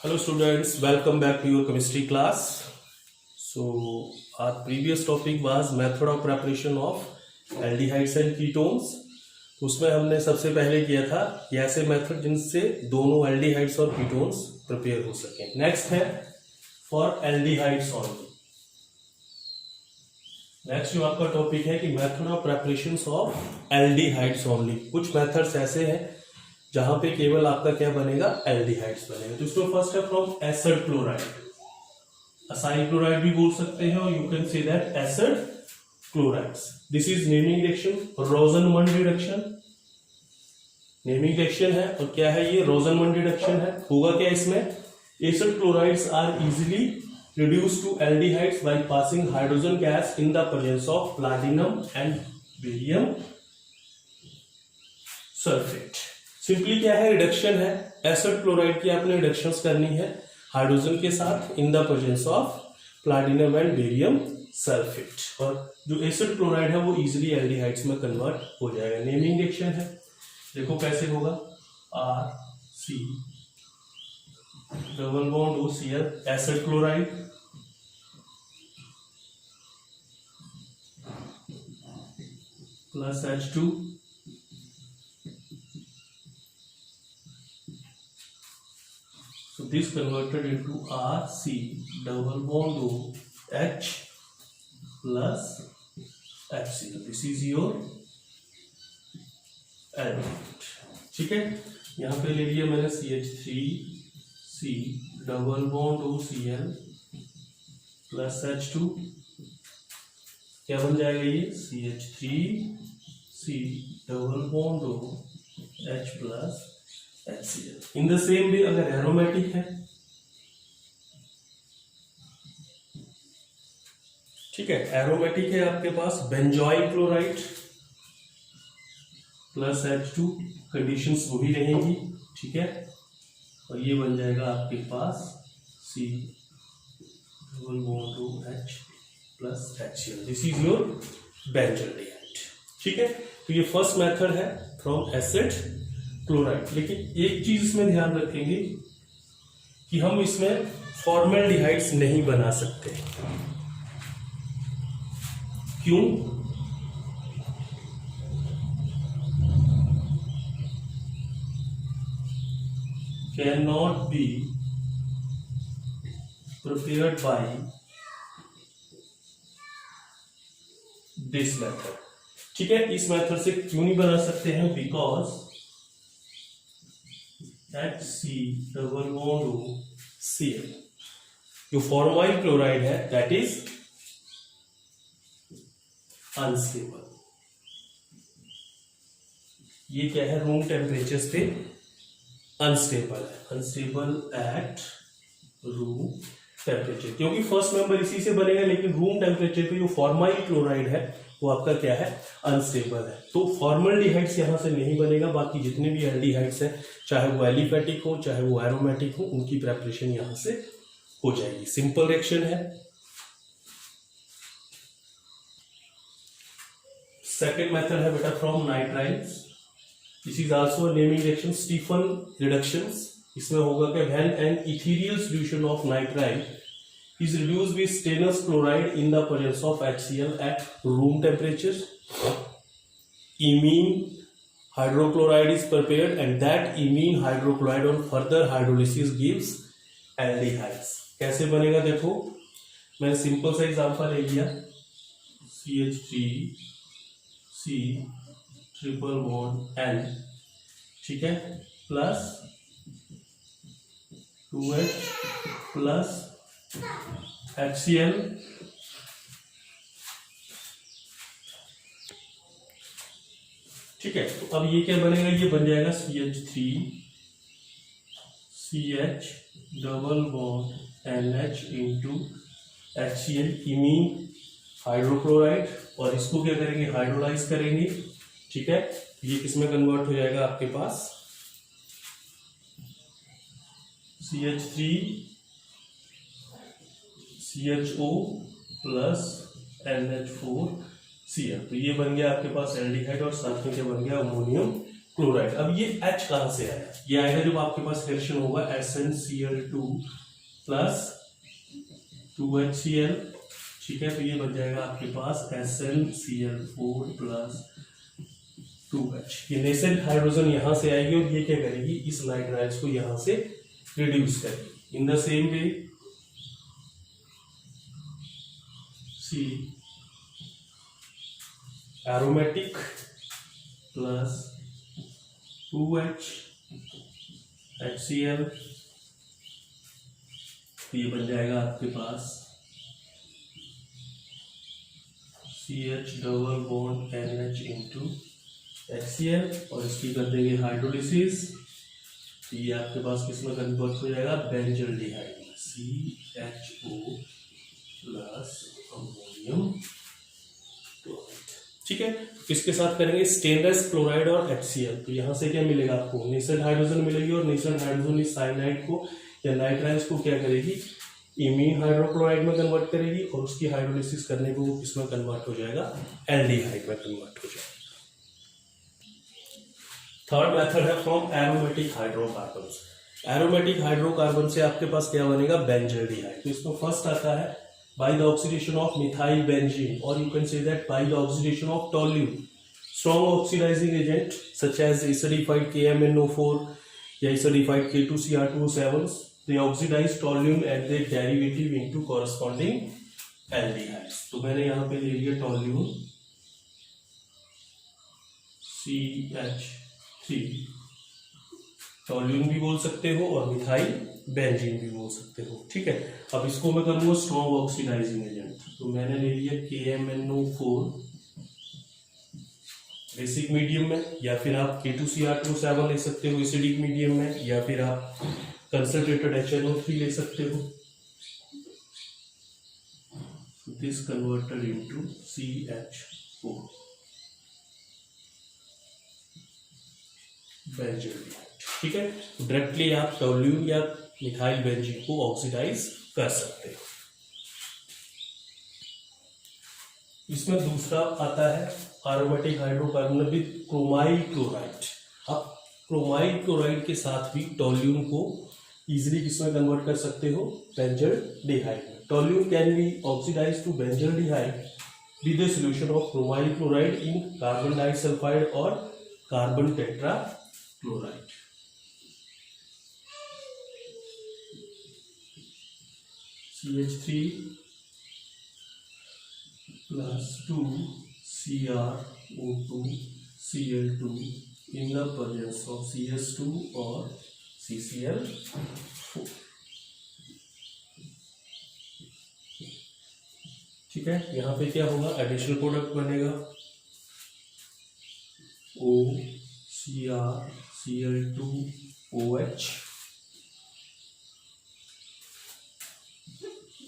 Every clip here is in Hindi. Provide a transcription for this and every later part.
Hello students, welcome back to your chemistry class. So our previous topic was method of preparation of aldehydes and ketones. तो उसमें हमने सबसे पहले किया था कि ऐसे मेथड जिनसे दोनों एल्डिहाइड्स और कीटोन्स प्रिपेयर हो सकें. नेक्स्ट है फॉर एल्डिहाइड्स ओनली. नेक्स्ट जो आपका टॉपिक है कि method of preparation of aldehydes only. कुछ मेथड्स ऐसे हैं जहां पे केवल आपका क्या बनेगा, एल्डिहाइड्स बनेगा. तो इसमें फर्स्ट है from acid chloride. Acyl chloride भी बोल सकते हैं और you can say that acid chlorides. This is naming reaction, रोजनमंड reduction. Naming reaction है और क्या है ये, रोजनमंड रिडक्शन है. होगा क्या इसमें, acid chlorides are easily reduced to aldehydes by passing hydrogen gas in the presence of platinum and barium sulfate. Simply क्या है, रिडक्शन है. एसिड क्लोराइड की आपने रिडक्शंस करनी है हाइड्रोजन के साथ in the presence of platinum and barium sulphate. और जो एसिड क्लोराइड है वो इजीली एल्डिहाइड्स में कन्वर्ट हो जाएगा. नेमिंग रिएक्शन है, देखो कैसे होगा. R C double bond OCl acid chloride plus H2 so this converted into RC double bond OH plus HCl. this is your element. ठीक है, यहाँ पे ले लिया मैंने CH3C double bond OCl plus H2. क्या बन जाएगा ये, CH3C double bond OH plus HCl. In the same way अगर एरोमेटिक है, ठीक है, एरोमेटिक है आपके पास benzoyl chloride plus H2. Conditions वही रहेंगी, ठीक है. और ये बन जाएगा आपके पास C double bond OH plus HCl. This is your benzaldehyde. ठीक है, तो ये फर्स्ट मेथड है फ्रॉम एसिड क्लोराइड. लेकिन एक चीज इसमें ध्यान रखेंगे कि हम इसमें फॉर्मेल्डिहाइड्स नहीं बना सकते. क्यों, can not be prepared by this method. ठीक है, इस मेथड से क्यों नहीं बना सकते हैं, because HC double bond Cl जो फॉर्माइल क्लोराइड है दैट इज अनस्टेबल. ये क्या है, रूम टेम्परेचर पे अनस्टेबल है. अनस्टेबल एट रूम टेम्परेचर, क्योंकि फर्स्ट मेंबर इसी से बनेगा, लेकिन रूम टेम्परेचर पे जो फॉर्माइल क्लोराइड है वो आपका क्या है, अनस्टेबल है. तो फॉर्मल्डिहाइड्स यहां से नहीं बनेगा. बाकी जितने भी एल्डिहाइड्स हैं, चाहे वो एलिफेटिक हो चाहे वो एरोमेटिक हो, उनकी प्रेपरेशन यहां से हो जाएगी. सिंपल रिएक्शन है. सेकेंड मेथड है बेटा from nitriles. This is also naming reaction, Stephen reductions. इसमें होगा क्या, when an ethereal solution of nitrile is reduced with stannous chloride in the presence of HCl at room temperature, imine hydrochloride is prepared and that imine hydrochloride on further hydrolysis gives aldehydes. कैसे बनेगा देखो, मैंने सिंपल सा एग्जांपल ले लिया, CH3C ट्रिपल बॉन्ड N, ठीक है, प्लस 2H प्लस HCl. ठीक है, तो अब ये क्या बनेगा, ये बन जाएगा CH3CH double bond NH into HCl imine hydrochloride. और इसको क्या करेंगे, हाइड्रोलाइज करेंगे. ठीक है, ये किसमें कन्वर्ट हो जाएगा आपके पास, CH3CHO प्लस NH4Cl. तो ये बन गया आपके पास एल्डिहाइड और साथ में क्या बन गया, अमोनियम क्लोराइड। अब ये H कहां से आया? ये आएगा जब आपके पास रिएक्शन होगा SnCl2 प्लस 2HCl, ठीक है, तो ये बन जाएगा आपके पास SnCl4 प्लस 2H। ये नेसेंट हाइड्रोजन यहां से आएगी और ये क्या करेगी, इस नाइट्राइल्स को यहां से रिड्यूस करेगी। इन the same way C aromatic plus 2H HCl, तो ये बन जाएगा आपके पास CH double bond NH into HCl, और इसकी कर देंगे हाइड्रोलिसिस, तो ये आपके पास किसमें कन्वर्ट हो जाएगा, बेंजल्डिहाइड में, CHO प्लस अमोनियम क्लोराइड। ठीक है, किसके साथ करेंगे, स्टेनलेस क्लोराइड और HCl। तो यहाँ से क्या मिलेगा आपको, नेसेंट हाइड्रोजन मिलेगी, और नेसेंट हाइड्रोजन इस साइनाइड को या नाइट्राइल्स को क्या करेगी, इमीन हाइड्रोक्लोराइड में कन्वर्ट करेगी, और उसकी हाइड्रोलिसिस करने को वो किसमें कन्वर्ट हो जाएगा, एल्डिहाइड में कन्वर्ट हो जाएगा। थर्ड मेथड है from aromatic hydrocarbons. Aromatic hydrocarbon से आपके पास क्या बनेगा, बेंजल्डिहाइड। तो इसमें फर्स्ट आता है by the oxidation of methyl benzene, or you can say that by the oxidation of toluene, strong oxidizing agent such as acidified KMnO4 या acidified K2Cr2O7, they oxidize toluene and their derivative into corresponding aldehydes। तो मैंने यहाँ पे ले लिया toluene CH3, टॉल्यून भी बोल सकते हो और मिथाइल बेंजीन भी बोल सकते हो। ठीक है, अब इसको मैं करूंगा स्ट्रॉन्ग ऑक्सीडाइजिंग एजेंट, तो मैंने ले लिया KMnO4 बेसिक मीडियम में, या फिर आप K2Cr2O7 ले सकते हो एसिडिक मीडियम में, या फिर आप कंसंट्रेटेड HNO3 ले सकते हो। This converted into CH4 benzaldehyde. ठीक है, डायरेक्टली आप टॉल्यून या मिथाइल बेंजीन को ऑक्सीडाइज कर सकते हो। इसमें दूसरा आता है aromatic hydrocarbon with chromyl chloride. आप क्रोमाइल क्लोराइड के साथ भी टॉल्यून को इजीली किसमें कन्वर्ट कर सकते हो, बेंजल्डिहाइड में। Toluene can be oxidise to benzaldehyde with the solution of chromyl chloride in carbon disulphide और carbon tetrachloride. CH3 plus 2 CrO2 Cl2 in the presence of CS2 और CCl4। ठीक है, यहाँ पे क्या होगा, एडिशनल प्रोडक्ट बनेगा OCrCl2OH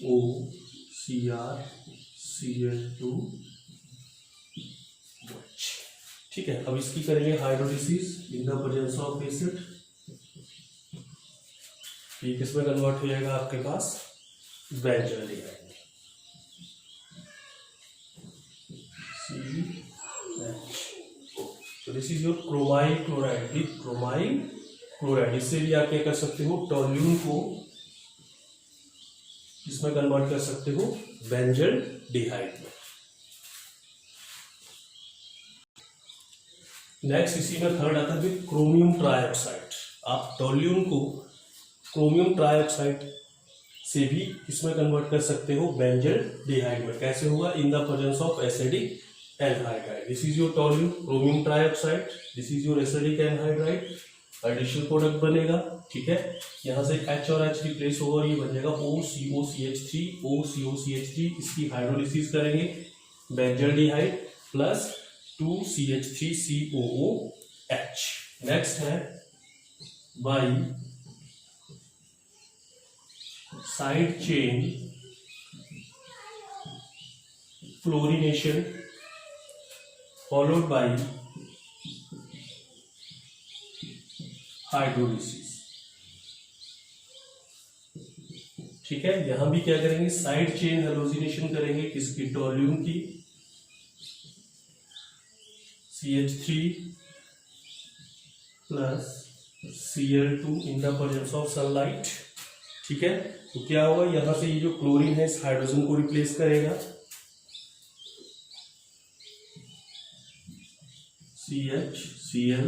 OCrCl2OH। ठीक है, अब इसकी करेंगे hydrolysis in the presence of acid. ये किसमें कन्वर्ट हो जाएगा आपके पास, बेंजल्डिहाइड में, CH। तो this is your chromyl chloride with chromyl chloride. इससे भी आप क्या कर सकते हो, टॉल्यून को इसमें कन्वर्ट कर सकते हो बेंजल्डिहाइड में। नेक्स्ट इसी में थर्ड आता है विद क्रोमियम ट्राइऑक्साइड। आप टॉल्यून को क्रोमियम ट्राइऑक्साइड से भी इसमें कन्वर्ट कर सकते हो बेंजल्डिहाइड में। कैसे होगा, in the presence of acidic anhydride. This is your टॉल्यून chromium trioxide, this is your acidic anhydride, additional product बनेगा। ठीक है, यहाँ से H और H रिप्लेस होगा और ये बन जाएगा OCOCH3 OCOCH3। इसकी हाइड्रोलिसिस करेंगे बेंजल्डिहाइड प्लस 2CH3COOH। नेक्स्ट है by side chain fluorination followed by hydrolysis. ठीक है, यहां भी क्या करेंगे, साइड चेन हेलोजिनेशन करेंगे किसकी, टॉल्यून की, CH3 plus Cl2 in the presence of sunlight. ठीक है, तो क्या होगा, यहां से ये जो क्लोरीन है इस हाइड्रोजन को रिप्लेस करेगा, CH Cl।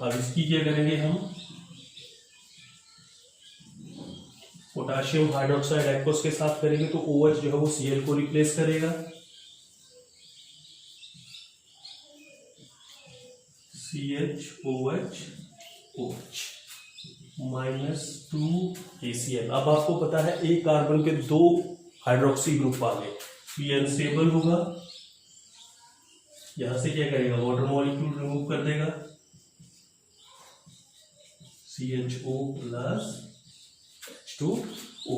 अब इसकी क्या करेंगे हम, पोटाशियम हाइड्रोक्साइड एक्वस के साथ करेंगे तो OH जो है वो Cl को रिप्लेस करेगा, CHOH OH -2 KCl। अब आपको पता है एक कार्बन के 2 हाइड्रोक्सी ग्रुप आ गए, तो ये अनस्टेबल होगा, यहां से क्या करेगा, वाटर मॉलिक्यूल रिमूव कर देगा, CHO प्लस H2O।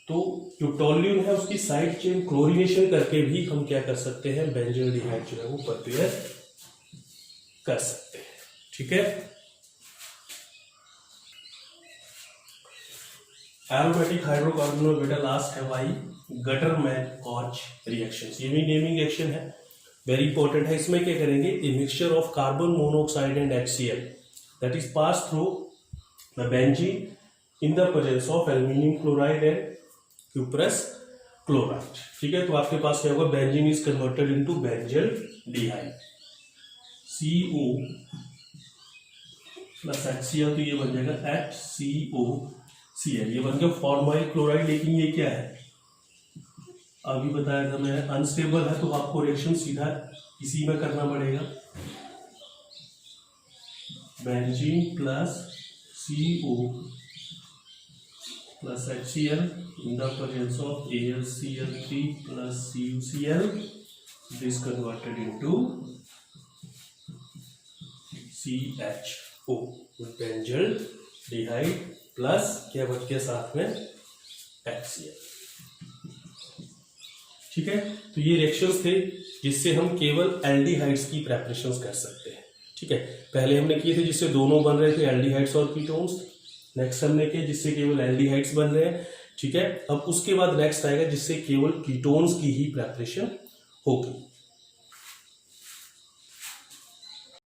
तो जो टोल्यून है उसकी साइड चेन क्लोरीनेशन करके भी हम क्या कर सकते हैं, बेंजल्डिहाइड जो है वो प्रिपेयर कर सकते हैं। ठीक है, एरोमेटिक हाइड्रोकार्बन में बेटा लास्ट है भाई गटरमैन कॉच रिएक्शंस। ये भी नेमिंग एक्शन है, वेरी इंपॉर्टेंट है। इसमें क्या करेंगे, a mixture of carbon monoxide and HCl that is pass through the benzene in the presence of aluminium chloride and cuprous chloride. ठीक है, तो आपके पास क्या होगा, benzene is converted into benzaldehyde, CO plus HCl, तो ये बन जाएगा HCOCl, ये बन गया फॉर्माइल क्लोराइड। लेकिन ये क्या है, अभी बताया था मैंने, अनस्टेबल है, तो आपको रिएक्शन सीधा इसी में करना पड़ेगा, benzene plus CO plus HCl in the presence of AlCl3 plus CuCl, this converted into CHO benzaldehyde plus क्या बच गया साथ में HCl। ठीक है, तो ये रिएक्शंस थे जिससे हम केवल एल्डिहाइड्स की प्रेपरेशंस कर सकते हैं। ठीक है, पहले हमने किए थे जिससे दोनों बन रहे थे, एल्डिहाइड्स और कीटोन्स। नेक्स्ट हमने किया जिससे केवल एल्डिहाइड्स बन रहे हैं। ठीक है, अब उसके बाद नेक्स्ट आएगा जिससे केवल कीटोन्स की ही प्रेपरेशन होगी।